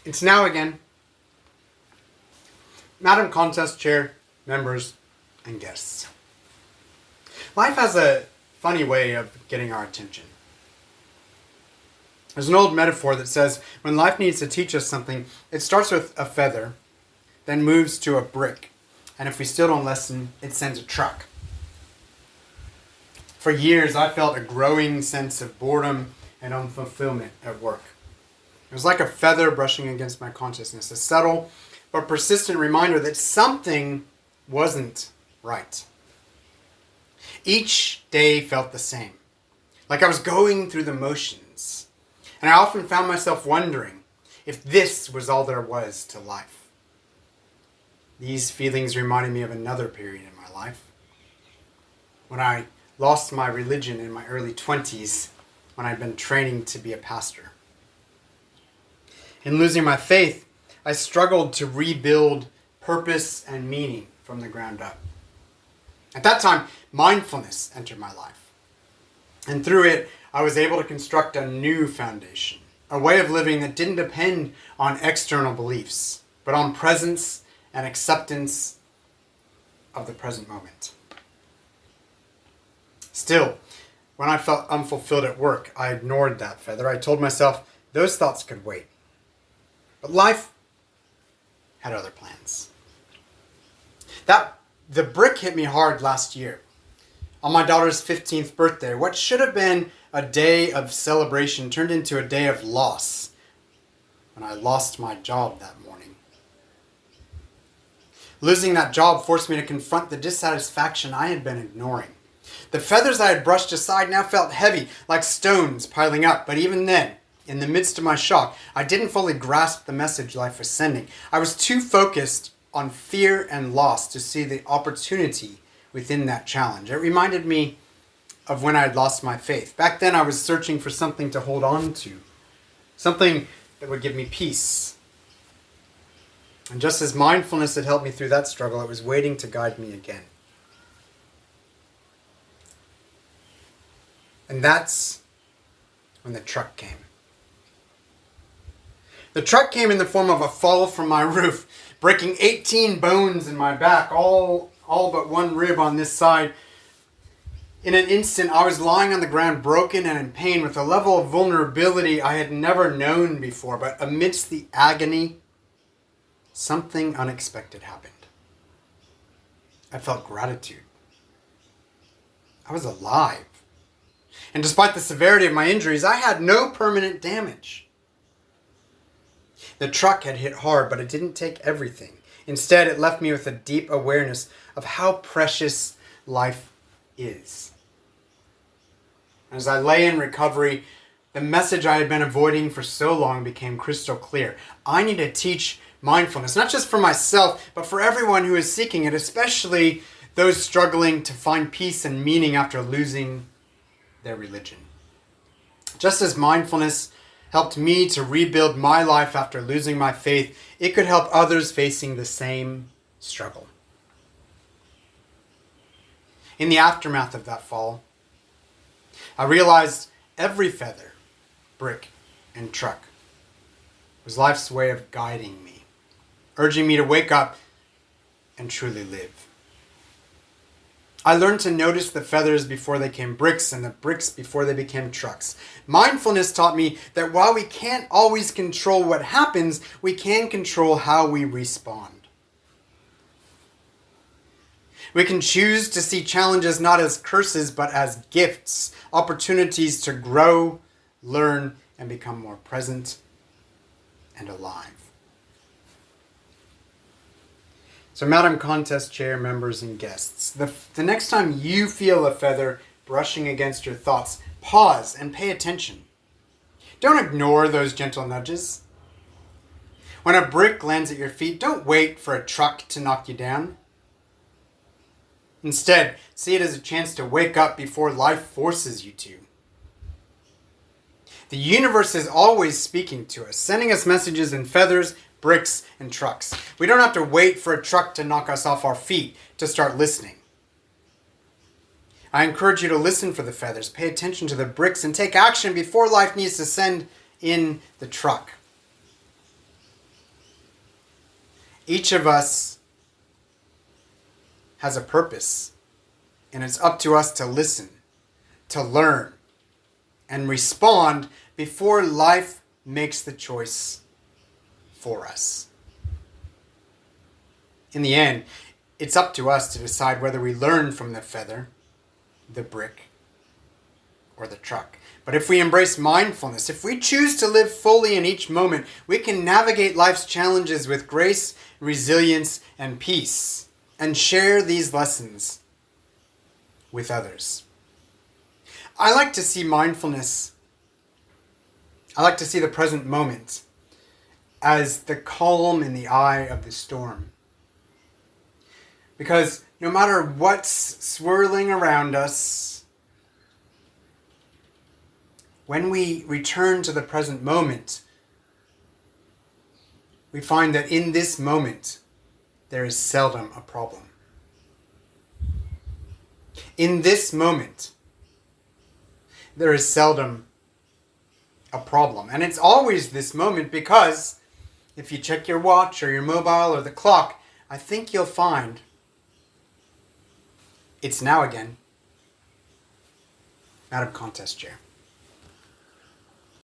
It's now again. Madam Contest Chair, members, and guests. Life has a funny way of getting our attention. There's an old metaphor that says when life needs to teach us something, it starts with a feather, then moves to a brick, and if we still don't listen, it sends a truck. For years, I felt a growing sense of boredom and unfulfillment at work. It was like a feather brushing against my consciousness, a subtle but persistent reminder that something wasn't right. Each day felt the same, like I was going through the motions, and I often found myself wondering if this was all there was to life. These feelings reminded me of another period in my life, when I lost my religion in my early 20s, when I'd been training to be a pastor. In losing my faith, I struggled to rebuild purpose and meaning from the ground up. At that time, mindfulness entered my life. And through it, I was able to construct a new foundation, a way of living that didn't depend on external beliefs, but on presence and acceptance of the present moment. Still, when I felt unfulfilled at work, I ignored that feather. I told myself those thoughts could wait. But life had other plans. The brick hit me hard last year. On my daughter's 15th birthday, what should have been a day of celebration turned into a day of loss when I lost my job that morning. Losing that job forced me to confront the dissatisfaction I had been ignoring. The feathers I had brushed aside now felt heavy, like stones piling up, but even then, in the midst of my shock, I didn't fully grasp the message life was sending. I was too focused on fear and loss to see the opportunity within that challenge. It reminded me of when I had lost my faith. Back then I was searching for something to hold on to, something that would give me peace. And just as mindfulness had helped me through that struggle, it was waiting to guide me again. And that's when the truck came. The truck came in the form of a fall from my roof, breaking 18 bones in my back, all but one rib on this side. In an instant, I was lying on the ground, broken and in pain, with a level of vulnerability I had never known before. But amidst the agony, something unexpected happened. I felt gratitude. I was alive. And despite the severity of my injuries, I had no permanent damage. The truck had hit hard, but it didn't take everything. Instead, it left me with a deep awareness of how precious life is. As I lay in recovery, the message I had been avoiding for so long became crystal clear. I need to teach mindfulness, not just for myself, but for everyone who is seeking it, especially those struggling to find peace and meaning after losing their religion. Just as mindfulness helped me to rebuild my life after losing my faith, it could help others facing the same struggle. In the aftermath of that fall, I realized every feather, brick, and truck was life's way of guiding me, urging me to wake up and truly live. I learned to notice the feathers before they became bricks and the bricks before they became trucks. Mindfulness taught me that while we can't always control what happens, we can control how we respond. We can choose to see challenges not as curses, but as gifts, opportunities to grow, learn, and become more present and alive. So, Madam Contest Chair, members, and guests, the next time you feel a feather brushing against your thoughts, pause and pay attention. Don't ignore those gentle nudges. When a brick lands at your feet, don't wait for a truck to knock you down. Instead, see it as a chance to wake up before life forces you to. The universe is always speaking to us, sending us messages in feathers, bricks, and trucks. We don't have to wait for a truck to knock us off our feet to start listening. I encourage you to listen for the feathers, pay attention to the bricks, and take action before life needs to send in the truck. Each of us has a purpose, and it's up to us to listen, to learn, and respond before life makes the choice for us. In the end, it's up to us to decide whether we learn from the feather, the brick, or the truck. But if we embrace mindfulness, if we choose to live fully in each moment, we can navigate life's challenges with grace, resilience, and peace, and share these lessons with others. I like to see mindfulness, I like to see the present moment as the calm in the eye of the storm. Because no matter what's swirling around us, when we return to the present moment, we find that in this moment, there is seldom a problem. In this moment, there is seldom a problem. And it's always this moment because if you check your watch or your mobile or the clock, I think you'll find it's now again. Madam Contest Chair.